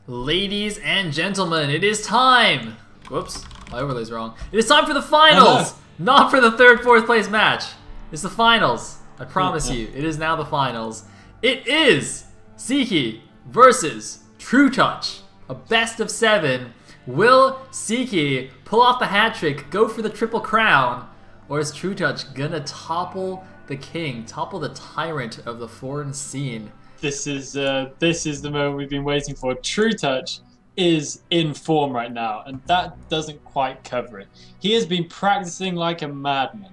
Ladies and gentlemen, it is time! Whoops, my overlay's wrong. It is time for the finals! Not for the third, fourth place match. It's the finals. I promise you, it is now the finals. It is Sziky versus trutaCz. A best of 7. Will Sziky pull off the hat trick, go for the triple crown, or is trutaCz gonna topple the king, topple the tyrant of the foreign scene? This is the moment we've been waiting for. trutaCz is in form right now, and that doesn't quite cover it. He has been practicing like a madman.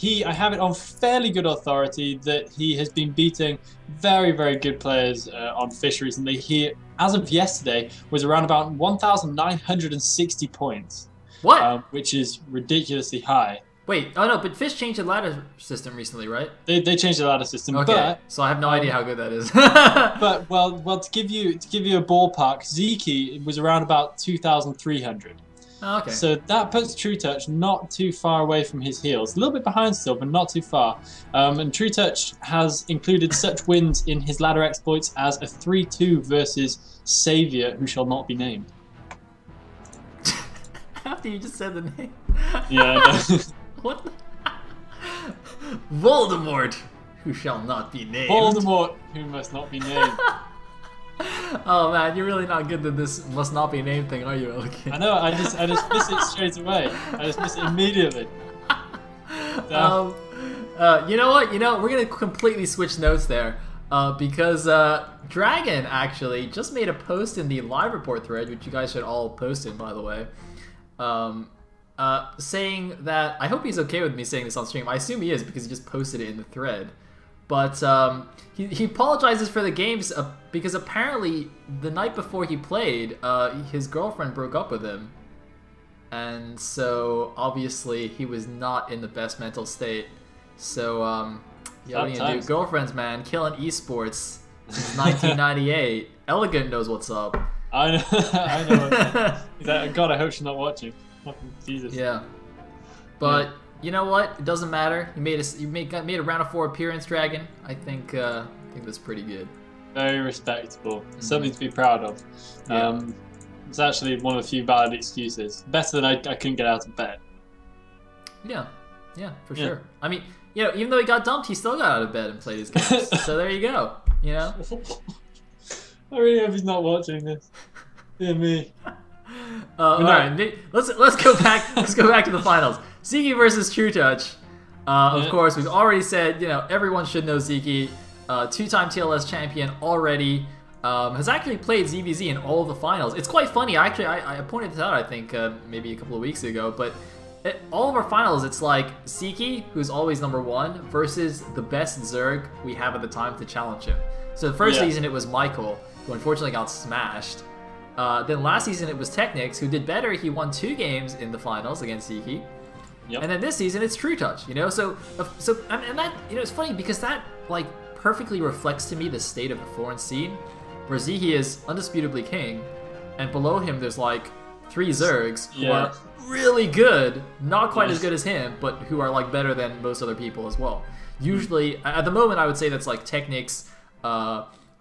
I have it on fairly good authority that he has been beating very, very good players on Fish recently. He, as of yesterday, was around about 1,960 points. What? Which is ridiculously high. Wait, oh no, but Fish changed the ladder system recently, right? They changed the ladder system, okay, but so I have no idea how good that is. but well, to give you a ballpark, Sziky was around about 2,300. Oh, okay. So that puts trutaCz not too far away from his heels. A little bit behind still, but not too far. And trutaCz has included such wins in his ladder exploits as a 3-2 versus Savior, who shall not be named. After you just said the name. Yeah, I know. What? Voldemort, who shall not be named. Voldemort, who must not be named. Oh man, you're really not good at this must not be named thing, are you, Elkin? I know. I just miss it straight away. I just miss it immediately. You know what? We're gonna completely switch notes there, because Dragon actually just made a post in the live report thread, which you guys should all post in, by the way. Saying that, I hope he's okay with me saying this on stream. I assume he is because he just posted it in the thread. But he apologizes for the games because apparently the night before he played, his girlfriend broke up with him. And so obviously he was not in the best mental state. So yeah, what are you gonna do? Girlfriends, man, killing esports since 1998. Elegant knows what's up. I know. I know. God, I hope she's not watching. Jesus. Yeah, but you know what? It doesn't matter. You made a round of 4 appearance, Dragon. I think that's pretty good. Very respectable. Something to be proud of. Yeah. It's actually one of the few valid excuses. Better than I couldn't get out of bed. Yeah, for sure. I mean, even though he got dumped, he still got out of bed and played his games. So there you go. I really hope he's not watching this. Dear me. All right, let's go back. Let's go back to the finals. Sziky versus trutaCz. Of course, we've already said everyone should know Sziky. 2-time TLS champion already. Has actually played ZVZ in all of the finals. It's quite funny. Actually, I pointed this out. I think maybe a couple of weeks ago. But all of our finals, it's like Sziky, who's always #1, versus the best Zerg we have at the time to challenge him. So the first season it was Michael, who unfortunately got smashed. Then last season it was trutaCz, who did better. He won 2 games in the finals against Sziky. Yep. And then this season it's trutaCz. So and that it's funny because that like perfectly reflects to me the state of the foreign scene, where Sziky is undisputably king, and below him there's like 3 Zergs who are really good, not quite as good as him, but who are like better than most other people as well. Usually, at the moment, I would say that's like trutaCz,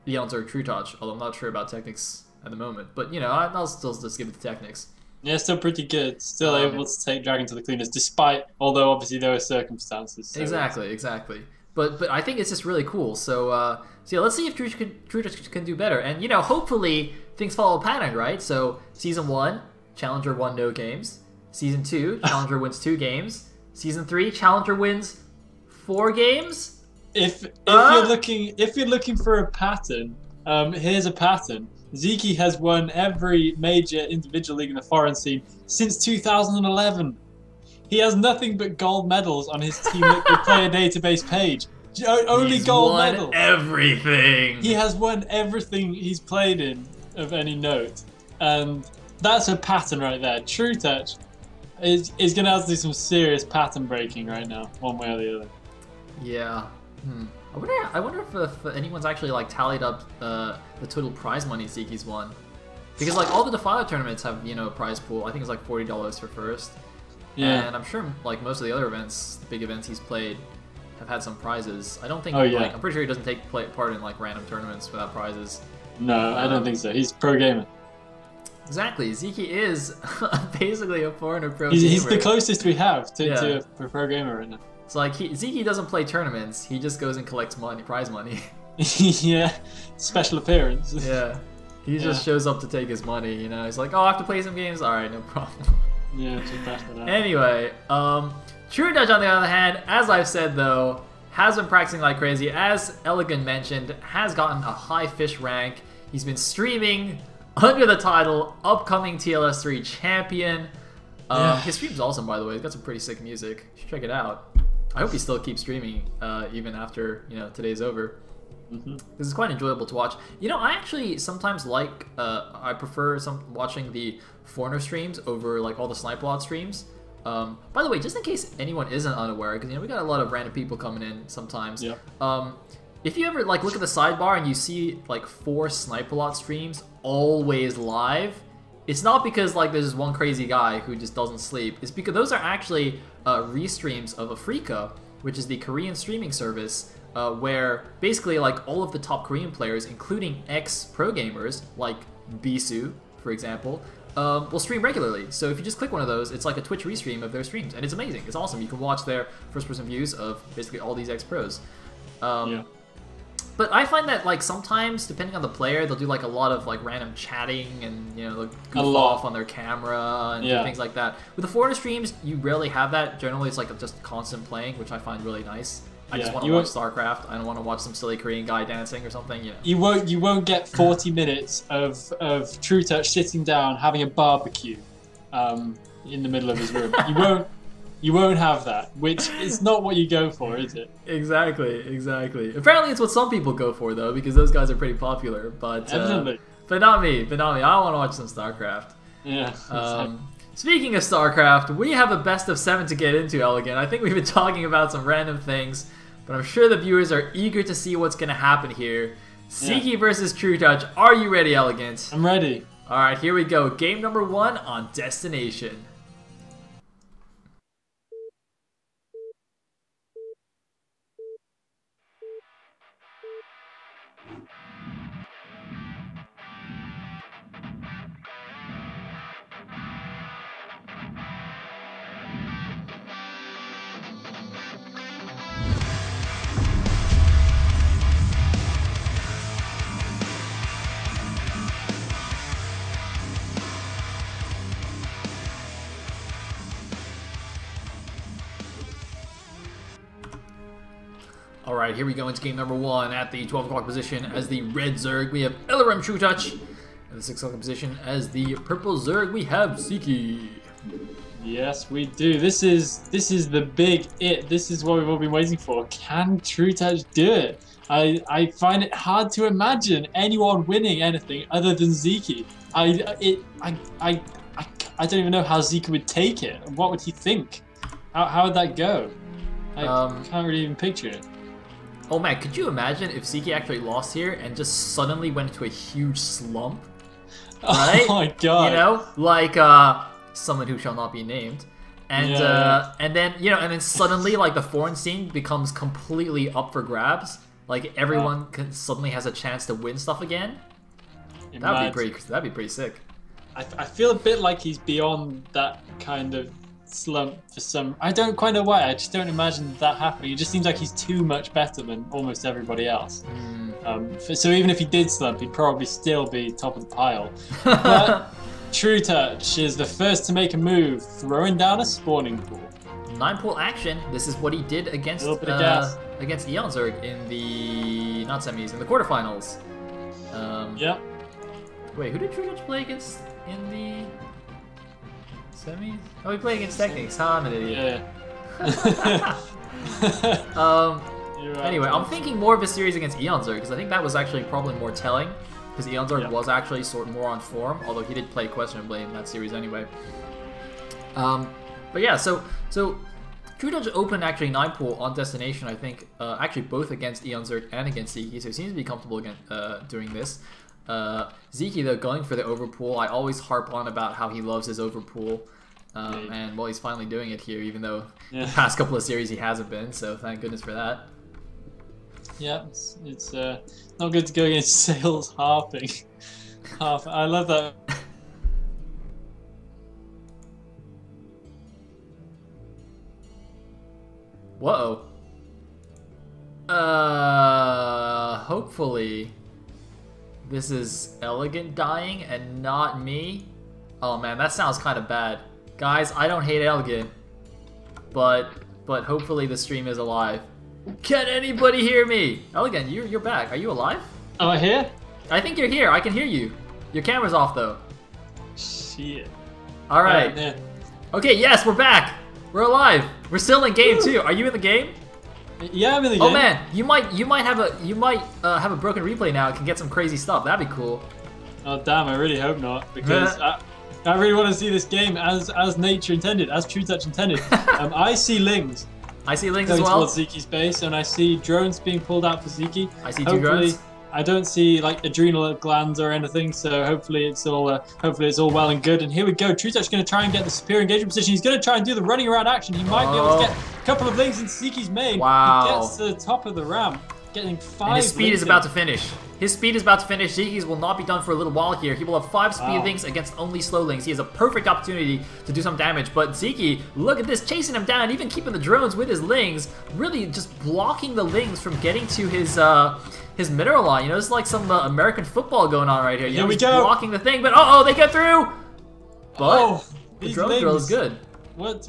Leon Zerg, trutaCz. Although I'm not sure about trutaCz at the moment, but I'll still just give it to trutaCz. Yeah, still pretty good. Still able to take Dragon to the cleaners, although obviously there are circumstances. So Exactly. But I think it's just really cool. So yeah, let's see if trutaCz can do better. And hopefully things follow a pattern, right? So season 1, Challenger won no games. Season 2, Challenger wins 2 games. Season 3, Challenger wins 4 games. If you're looking for a pattern, here's a pattern. Sziky has won every major individual league in the foreign scene since 2011. He has nothing but gold medals on his Team Liquid player database page. Only gold medals. Everything. He has won everything he's played in of any note, and that's a pattern right there. trutaCz is going to have to do some serious pattern breaking right now, one way or the other. Yeah. I wonder if anyone's actually like tallied up the total prize money Sziky's won, because like all the Defiler tournaments have a prize pool. I think it's like $40 for first. Yeah. And I'm sure like most of the other events, the big events he's played, have had some prizes. I don't think. I'm pretty sure he doesn't take part in like random tournaments without prizes. No, I don't think so. He's pro gamer. Exactly. Sziky is basically a foreigner pro He's gamer. the closest we have to a pro gamer right now. It's like Sziky doesn't play tournaments. He just goes and collects money, prize money. Yeah, special appearance. Yeah. He just shows up to take his money, you know. He's like, oh, I have to play some games? Alright, no problem. Yeah, just bash that out. Anyway, trutaCz on the other hand, as I've said though, has been practicing like crazy. As Elegant mentioned, has gotten a high fish rank. He's been streaming under the title Upcoming TLS3 Champion. His stream's awesome, by the way. He's got some pretty sick music. You should check it out. I hope he still keeps streaming even after today's over. This is quite enjoyable to watch. You know, I actually sometimes like, I prefer watching the foreigner streams over like all the Snipebot streams. By the way, just in case anyone isn't unaware, because we got a lot of random people coming in sometimes. Yep. If you ever like look at the sidebar and you see like 4 Snipebot streams always live, it's not because like there's this one crazy guy who just doesn't sleep. It's because those are actually restreams of Afrika, which is the Korean streaming service. Where basically like all of the top Korean players, including ex-pro gamers like Bisu, for example, will stream regularly. So if you just click one of those, it's like a Twitch restream of their streams, and it's amazing. It's awesome. You can watch their first-person views of basically all these ex-pros. But I find that like sometimes, depending on the player, they'll do like a lot of like random chatting and they'll goof off on their camera and do things like that. With the foreigner streams, you rarely have that. Generally, it's like just constant playing, which I find really nice. I just want to watch StarCraft. I don't want to watch some silly Korean guy dancing or something. You won't get 40 minutes of trutaCz sitting down having a barbecue in the middle of his room. You won't have that, which is not what you go for, is it? Exactly. Apparently, it's what some people go for though, because those guys are pretty popular. But but not me. I want to watch some StarCraft. Yeah. Speaking of StarCraft, we have a best of 7 to get into, Elegant. I think we've been talking about some random things, but I'm sure the viewers are eager to see what's going to happen here. Sziky versus trutaCz. Are you ready, Elegant? I'm ready. Alright, here we go. Game number 1 on Destination. Alright, here we go into game number 1 at the 12 o'clock position as the red Zerg. We have LRM trutaCz. At the 6 o'clock position as the purple Zerg, we have Sziky. Yes, we do. This is the big it. This is what we've all been waiting for. Can trutaCz do it? I find it hard to imagine anyone winning anything other than Sziky. I don't even know how Sziky would take it. What would he think? How would that go? I can't really even picture it. Oh man, could you imagine if Sziky actually lost here and just suddenly went into a huge slump? Right? Oh my god. You know, like someone who shall not be named. And and then suddenly like the foreign scene becomes completely up for grabs. Like everyone suddenly has a chance to win stuff again. That'd be pretty sick. I feel a bit like he's beyond that kind of slump for some. I don't quite know why. I just don't imagine that happening. It just seems like he's too much better than almost everybody else. So even if he did slump, he'd probably still be top of the pile. But trutaCz is the first to make a move, throwing down a spawning pool. 9-pool action. This is what he did against Eon Zerg in the not semis, in the quarterfinals. Yep. Wait, who did trutaCz play against in the semis? Oh, we played against Technics. Huh? I'm an idiot. Yeah. Anyway, I'm thinking more of a series against Eon Zerg because I think that was actually probably more telling because Eon Zerg was actually sort of more on form, although he did play questionably in that series anyway. But yeah, so trutaCz opened actually 9-pool on Destination, I think, actually both against Eon Zerg and against Sziky, so he seems to be comfortable again doing this. Sziky, though, going for the overpool. I always harp on about how he loves his overpool. And, well, he's finally doing it here, even though the past couple of series he hasn't been, so thank goodness for that. Yeah, it's not good to go against sales harping. I love that. Whoa. Hopefully this is Elegant dying and not me. Oh man, that sounds kind of bad. Guys, I don't hate Elegant, but hopefully the stream is alive. Can anybody hear me? Elegant, you're back. Are you alive? Am I here? I think you're here. I can hear you. Your camera's off though. Shit. All right. Yeah. Okay, yes, we're back. We're alive. We're still in game 2. Are you in the game? Yeah, I'm in the game. Oh man, you might have a broken replay now. It can get some crazy stuff. That'd be cool. Oh damn, I really hope not, because I really want to see this game as nature intended, as trutaCz intended. I see Lings. I see Lings going as well. towards Zyky's base, and I see drones being pulled out for Sziky. I see 2 drones. I don't see like adrenal glands or anything, so hopefully it's all well and good. And here we go. trutaCz going to try and get the superior engagement position. He's going to try and do the running around action. He might be able to get a couple of Lings in Zyky's main. Wow. He gets to the top of the ramp, getting 5. And his speed is about to finish. His speed is about to finish. Zyky's will not be done for a little while here. He will have 5 speed Lings against only slow Lings. He has a perfect opportunity to do some damage. But Sziky, look at this, chasing him down, even keeping the drones with his Lings, really just blocking the Lings from getting to his mineral line. You know, it's like some American football going on right here. You know, we he's go. blocking the thing, but oh, they get through. But the drone Lings. drill is good. What's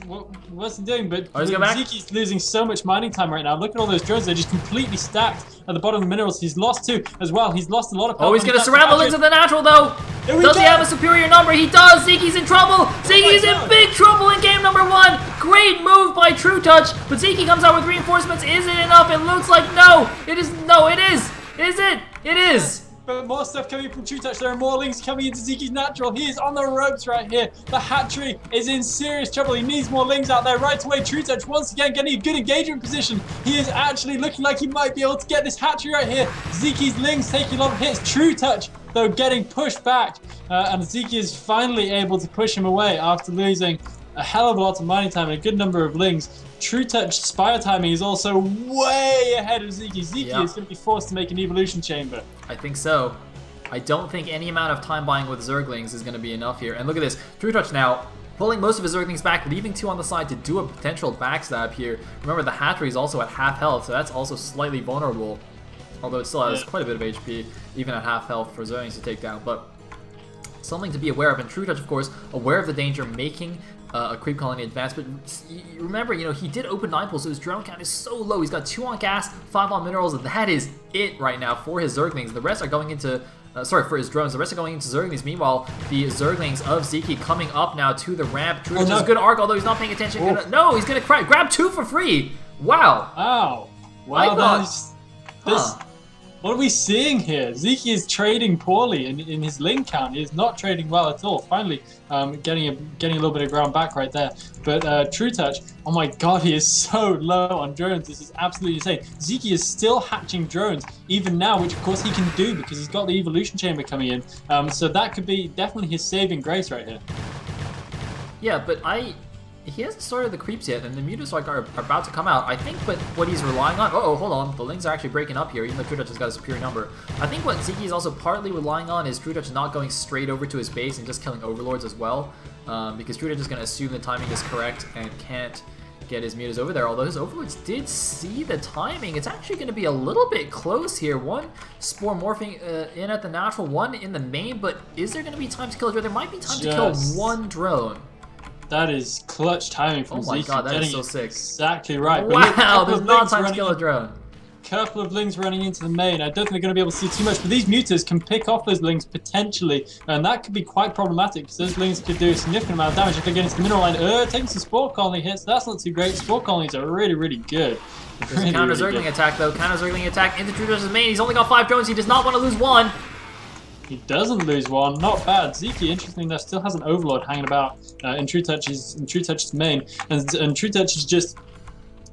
he doing? But he's going back. Zyky's losing so much mining time right now. Look at all those drones. They're just completely stacked at the bottom of the minerals. He's lost 2 as well. He's lost a lot of power. Oh, he's going to surround the Lings of the natural, though. Does he have a superior number? He does. Zyky's in trouble. Zyky's in big trouble in game number 1. Great move by trutaCz. But Sziky comes out with reinforcements. Is it enough? It looks like no. It is. No, it is. Is it? It is. But more stuff coming from trutaCz. There are more Lings coming into Zyky's natural. He is on the ropes right here. The hatchery is in serious trouble. He needs more Lings out there right away. trutaCz once again getting a good engagement position. He is actually looking like he might be able to get this hatchery right here. Zyky's Lings taking a lot of hits. trutaCz, though, getting pushed back. And Sziky is finally able to push him away after losing a hell of a lot of mining time and a good number of Lings. trutaCz Spire timing is also way ahead of Sziky. Sziky is going to be forced to make an evolution chamber. I think so. I don't think any amount of time buying with Zerglings is going to be enough here. And look at this. trutaCz now pulling most of his Zerglings back, leaving 2 on the side to do a potential backstab here. Remember, the hatchery is also at half health, so that's also slightly vulnerable. Although it still has quite a bit of HP, even at half health, for Zerglings to take down. But something to be aware of. And trutaCz, of course, aware of the danger, making a creep colony advance. But remember, you know, he did open 9 pools, so his drone count is so low. He's got 2 on gas, 5 on minerals, and that is it right now for his Zerglings. The rest are going into for his drones. The rest are going into Zerglings. Meanwhile, the Zerglings of Sziky coming up now to the ramp. trutaCz is a good arc, although he's not paying attention. No, he's gonna grab 2 for free. Wow. Wow, what are we seeing here? Sziky is trading poorly in his Ling count. He is not trading well at all. Finally, getting a little bit of ground back right there. But trutaCz, oh my god, he is so low on drones. This is absolutely insane. Sziky is still hatching drones even now, which of course he can do because he's got the evolution chamber coming in. So that could be definitely his saving grace right here. Yeah, but he hasn't started the creeps yet, and the mutants are about to come out. I think what he's relying on... Oh, hold on. The Lings are actually breaking up here, even though trutaCz has got a superior number. I think what Sziky is also partly relying on is trutaCz not going straight over to his base and just killing overlords as well, because trutaCz is going to assume the timing is correct and can't get his mutas over there. Although his overlords did see the timing, it's actually going to be a little bit close here. 1 spore morphing in at the natural, 1 in the main, but is there going to be time to kill a drone? There might be time to kill 1 drone. That is clutch timing from Sziky. Oh my god, that is so sick. Exactly right. Wow, there's not time to kill a drone. Couple of Lings running into the main. I don't think they're going to be able to see too much, but these mutas can pick off those Lings potentially, and that could be quite problematic because those Lings could do a significant amount of damage if they get into the mineral line. Taking some Spore Colony hits, that's not too great. Spore Colonies are really, really good. There's a counter Zergling attack though. Counter Zergling attack into trutaCz's main. He's only got 5 drones. He does not want to lose 1. He doesn't lose 1, not bad. Sziky, interestingly enough, still has an Overlord hanging about in trutaCz's main, and trutaCz is just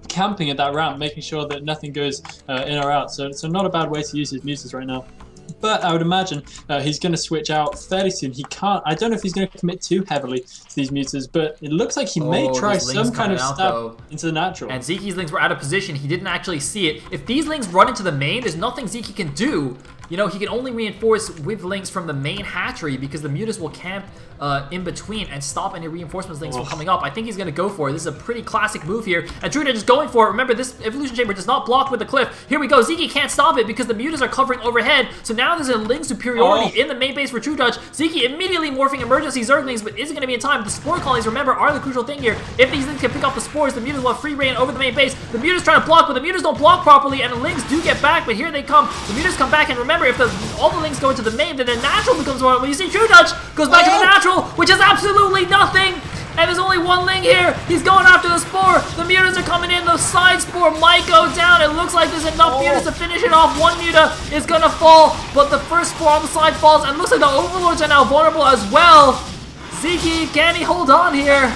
camping at that ramp, making sure that nothing goes in or out. So not a bad way to use his mutas right now. But I would imagine he's going to switch out fairly soon. He can't. I don't know if he's going to commit too heavily to these mutas, but it looks like he may try some kind of stab into the natural. And Zyky's Lings were out of position. He didn't actually see it. If these Lings run into the main, there's nothing Sziky can do you know, he can only reinforce with links from the main hatchery because the Mutas will camp in between and stop any reinforcements links from coming up. I think he's going to go for it. This is a pretty classic move here. And trutaCz is going for it. Remember, this evolution chamber does not block with the cliff. Here we go. Sziky can't stop it because the Mutas are covering overhead. So now there's a link superiority in the main base for trutaCz. Sziky immediately morphing emergency Zerglings, but isn't going to be in time. The spore colonies, remember, are the crucial thing here. If these links can pick up the spores, the Mutas will have free reign over the main base. The Mutas trying to block, but the Mutas don't block properly, and the links do get back, but here they come. The Mutas come back, and remember, if all the links go into the main, then the natural becomes one. When you see trutaCz goes back to the natural, which is absolutely nothing. And there's only one link here. He's going after the spore. The Mutas are coming in. The side spore might go down. It looks like there's enough Mutas to finish it off. One Muta is going to fall, but the first spore on the side falls, and looks like the Overlords are now vulnerable as well. Sziky, can he hold on here?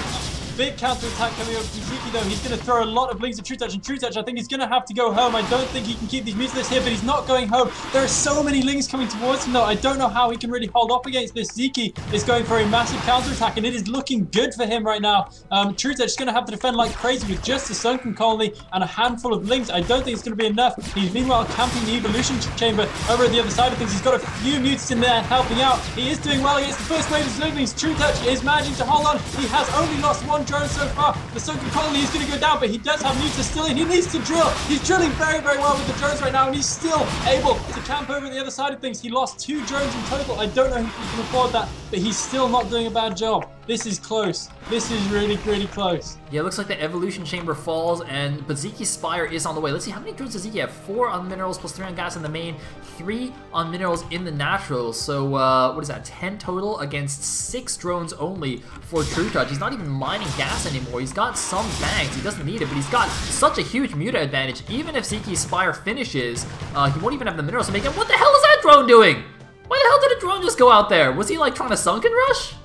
Big counter-attack coming up from Sziky, though. He's going to throw a lot of links at trutaCz, and trutaCz, I think he's going to have to go home. I don't think he can keep these Mutas here, but he's not going home. There are so many links coming towards him, though. I don't know how he can really hold up against this. Sziky is going for a massive counter-attack, and it is looking good for him right now. trutaCz is going to have to defend like crazy with just a sunken colony and a handful of links. I don't think it's going to be enough. He's meanwhile camping the evolution chamber over at the other side of things. He's got a few Mutas in there helping out. He is doing well against the first wave of Zerglings. trutaCz is managing to hold on. He has only lost one drone so far. The sunken colony is going to go down, but he does have Mutas still in. He needs to drill. He's drilling very, very well with the drones right now, and he's still able to camp over the other side of things. He lost 2 drones in total. I don't know if he can afford that, but he's still not doing a bad job. This is close. This is really, really close. Yeah, it looks like the evolution chamber falls, but Sziky's Spire is on the way. Let's see, how many drones does Sziky have? 4 on minerals plus 3 on gas in the main, 3 on minerals in the naturals. So, what is that, 10 total against 6 drones only for trutaCz. He's not even mining gas anymore. He's got some banks. He doesn't need it, but he's got such a huge Muta advantage. Even if Sziky's Spire finishes, he won't even have the minerals to make it. What the hell is that drone doing? Why the hell did a drone just go out there? Was he, like, trying to sunken rush?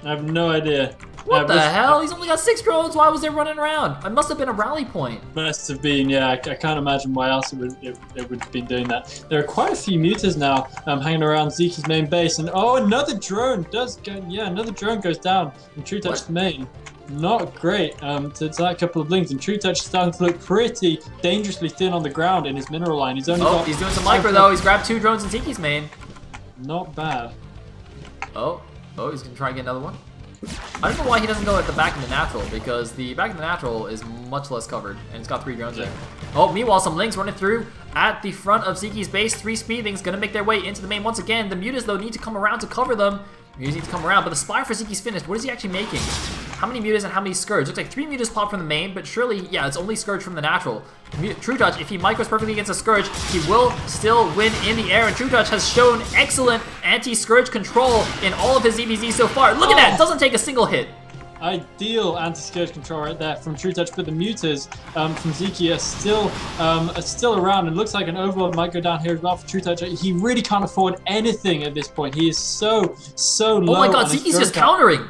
I have no idea. What the hell? He's only got 6 drones. Why was they running around? It must have been a rally point. Must have been, yeah. I can't imagine why else it would have been doing that. There are quite a few Mutas now hanging around Sziky's main base. And oh, another drone does go. Yeah, another drone goes down in trutaCz's main. Not great. To that couple of links. And trutaCz is starting to look pretty dangerously thin on the ground in his mineral line. He's only got, he's doing some micro though. He's grabbed 2 drones in Sziky's main. Not bad. Oh, he's gonna try and get another one. I don't know why he doesn't go at the back of the natural, because the back of the natural is much less covered, and it's got 3 drones there. Oh, meanwhile, some links running through at the front of Sziky's base. 3 speedlings gonna make their way into the main once again. The Mutas, though, need to come around to cover them. Mutas need to come around, but the Spire for Sziky's finished. What is he actually making? How many Mutas and how many Scourge? Looks like 3 Mutas pop from the main, but surely, yeah, it's only Scourge from the natural. trutaCz, if he micros perfectly against a Scourge, he will still win in the air, and trutaCz has shown excellent anti-Scourge control in all of his ZVZs so far. Look at that! Doesn't take a single hit. Ideal anti-Scourge control right there from trutaCz, but the Mutas from Sziky are still around, and looks like an Overlord might go down here as well for trutaCz. He really can't afford anything at this point. He is so low. Oh my god, Sziky's just countering!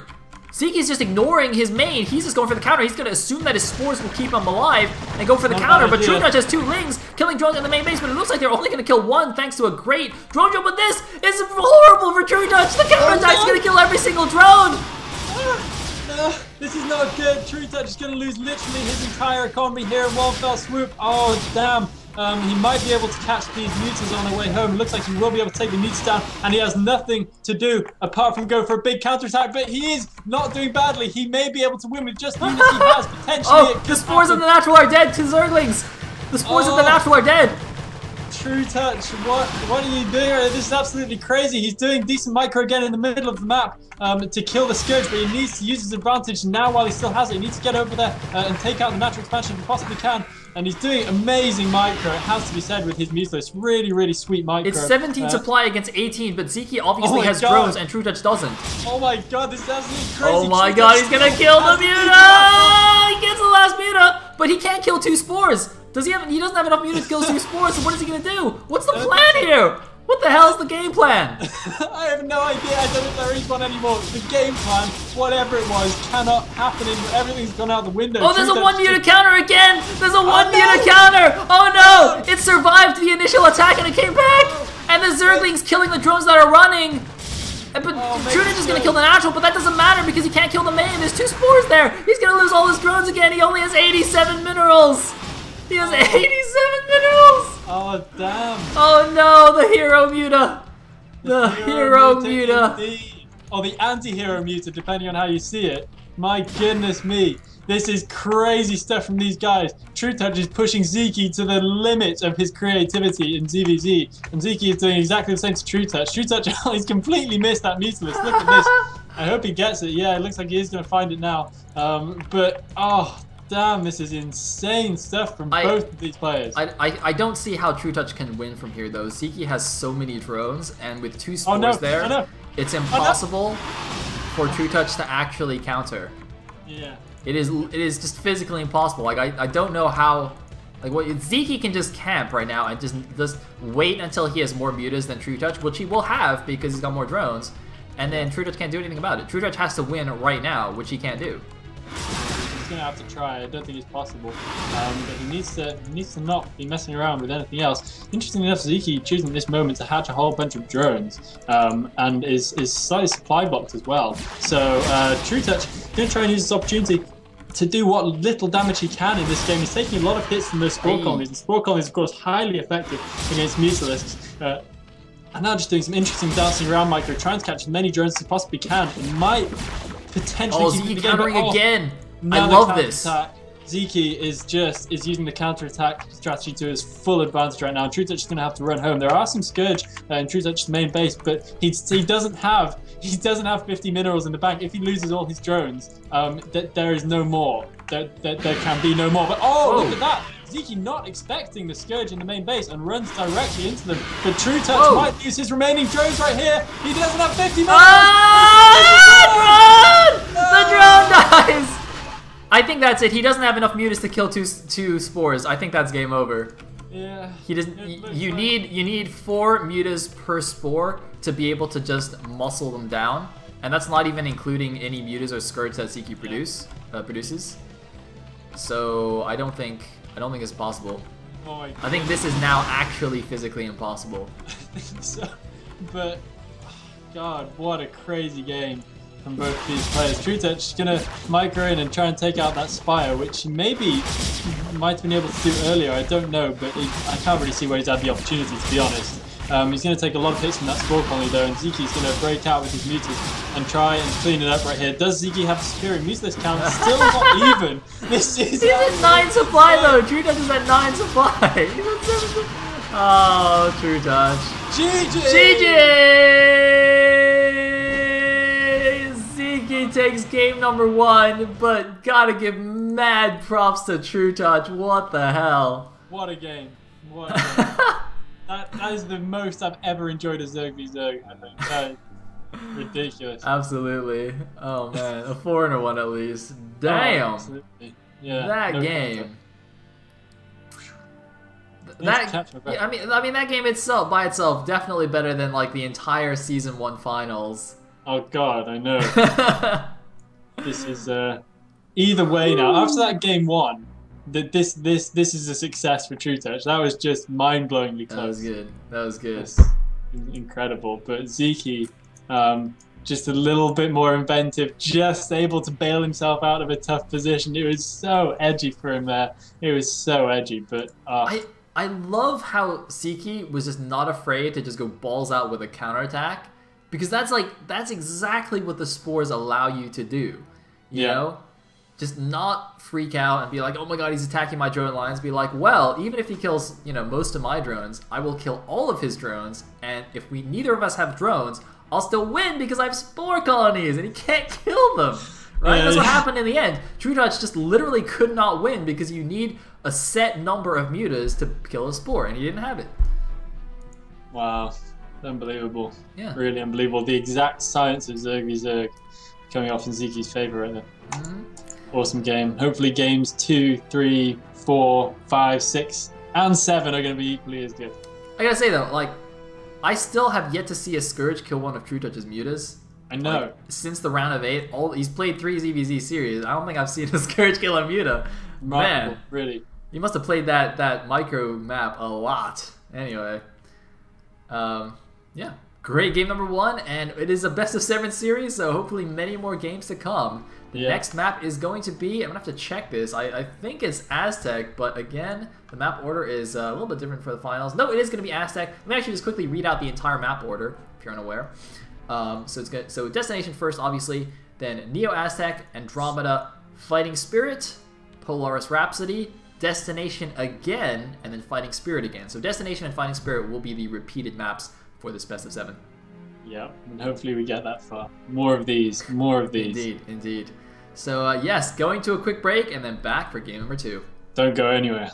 Sziky's just ignoring his main. He's just going for the counter. He's going to assume that his spores will keep him alive and go for the counter. But trutaCz has 2 lings killing drones in the main base, but it looks like they're only going to kill 1 thanks to a great drone jump. But this is horrible for trutaCz. The counter attack is going to kill every single drone. No, this is not good. trutaCz is going to lose literally his entire economy here in one fell swoop. Oh, damn. He might be able to catch these Mutas on their way home. Looks like he will be able to take the Mutas down, and he has nothing to do apart from go for a big counterattack, but he is not doing badly. He may be able to win with just the units he has, potentially. Oh, the spores of the natural are dead to Zerglings. The spores of the natural are dead. trutaCz, what are you doing? This is absolutely crazy. He's doing decent micro again in the middle of the map to kill the Scourge, but he needs to use his advantage now while he still has it. He needs to get over there and take out the natural expansion if he possibly can. And he's doing amazing micro, it has to be said, with his Mutas. Really sweet micro. It's 17 supply against 18, but Sziky obviously has drones and trutaCz doesn't. Oh my god, this is absolutely crazy. Oh my god, he's gonna kill the Muta! He gets the last Muta, but he can't kill 2 spores. He doesn't have enough Muta to kill 2 spores, so what is he gonna do? What's the plan here? What the hell is the game plan? I have no idea. I don't know if there is one anymore. The game plan, whatever it was, cannot happen. Everything's gone out the window. Oh, there's a 1 Muta counter again! There's a 1 Muta counter! Oh no! It survived the initial attack and it came back! And the Zerglings killing the drones that are running! But trutaCz is going to kill the natural, but that doesn't matter because he can't kill the main. There's 2 spores there! He's going to lose all his drones again. He only has 87 minerals! He has 87 minerals! Oh, damn. Oh no, the hero Muta! The hero Muta! Indeed. Or the anti-hero Muta, depending on how you see it. My goodness me. This is crazy stuff from these guys. trutaCz is pushing Sziky to the limit of his creativity in ZVZ. And Sziky is doing exactly the same to trutaCz. trutaCz has completely missed that Mutalist. Look at this. I hope he gets it. Yeah, it looks like he is going to find it now. But, oh, damn, this is insane stuff from both of these players. I don't see how trutaCz can win from here, though. Sziky has so many drones, and with 2 spores there, it's impossible for trutaCz to actually counter. Yeah. It is just physically impossible. Like I don't know how. Like what Sziky can just camp right now and just wait until he has more mutas than trutaCz, which he will have because he's got more drones, and then trutaCz can't do anything about it. trutaCz has to win right now, which he can't do. He's gonna have to try. I don't think it's possible. But he needs to not be messing around with anything else. Interestingly enough, Sziky choosing this moment to hatch a whole bunch of drones, and is slightly supply blocked as well. So trutaCz gonna try and use this opportunity to do what little damage he can in this game. He's taking a lot of hits from those spore colonies. The spore colonies, of course, highly effective against Mutalisks. And now just doing some interesting dancing around micro, trying to catch as many drones as he possibly can. It might potentially keep Sziky countering again. Now I love this. Sziky is using the counter-attack strategy to his full advantage right now. trutaCz is going to have to run home. There are some Scourge in trutaCz's main base, but he doesn't have 50 minerals in the bank. If he loses all his drones, there is no more. There can be no more. But look at that! Sziky not expecting the Scourge in the main base and runs directly into them. But trutaCz might use his remaining drones right here. He doesn't have 50 minerals. The drone dies. I think that's it. He doesn't have enough mutas to kill two spores. I think that's game over. Yeah. He doesn't. You need 4 mutas per spore to be able to just muscle them down, and that's not even including any mutas or Scourge that Sziky produces. So I don't think it's possible. Oh my God. I think this is now actually physically impossible. I think so. But God, what a crazy game from both these players. trutaCz is going to micro in and try and take out that Spire, which he maybe might have been able to do earlier, I don't know, but I can't really see where he's had the opportunity, to be honest. He's going to take a lot of hits from that spore colony though, and Sziky's going to break out with his mutas and try and clean it up right here. Does Sziky have the superior mutalist count? Still not even. This is... He's at 9 supply though! trutaCz is at 9 supply! He's at 7 supply! Oh, trutaCz. GG! Sziky takes game number 1, but gotta give mad props to trutaCz. What the hell? What a game. What a game. That is the most I've ever enjoyed a Zerg v Zerg, I think. That is ridiculous. Absolutely. Oh man, a 4-1 at least. Damn! Oh, absolutely. Yeah, that game. I mean that game itself, by itself, definitely better than like the entire Season 1 finals. Oh god, I know. This is either way now. After that game 1, this is a success for trutaCz. That was just mind-blowingly close. That was good. That was good. That's incredible. But Sziky, just a little bit more inventive, just able to bail himself out of a tough position. It was so edgy for him there. It was so edgy, but I love how Sziky was just not afraid to just go balls out with a counterattack, because that's exactly what the spores allow you to do. You know? Just not freak out and be like, oh my god, he's attacking my drone lines. Be like, well, even if he kills, most of my drones, I will kill all of his drones, and if neither of us have drones, I'll still win because I have spore colonies and he can't kill them. Right? That's what happened in the end. trutaCz just literally could not win because you need a set number of mutas to kill a spore, and he didn't have it. Wow. Unbelievable. Yeah. Really unbelievable. The exact science of Zerg v Zerg coming off in Sziky's favor right there. Awesome game. Hopefully games 2, 3, 4, 5, 6, and 7 are going to be equally as good. I gotta say though, I still have yet to see a Scourge kill one of trutaCz's mutas. I know. Since the round of 8, he's played 3 ZVZ series. I don't think I've seen a Scourge kill a muta. Man, really. You must have played that micro map a lot. Anyway, yeah, Great game number 1, and it is a best of 7 series, so hopefully many more games to come. The next map is going to be, I'm going to have to check this, I think it's Aztec, but again, the map order is a little bit different for the finals. No, it is going to be Aztec. Let me actually just quickly read out the entire map order, if you're unaware. So Destination first, obviously, then Neo Aztec, Andromeda, Fighting Spirit, Polaris Rhapsody, Destination again, and then Fighting Spirit again. So Destination and Fighting Spirit will be the repeated maps for this best of 7. Yeah, and hopefully we get that far. More of these, more of these. Indeed, indeed. So yes, going to a quick break and then back for game number 2. Don't go anywhere.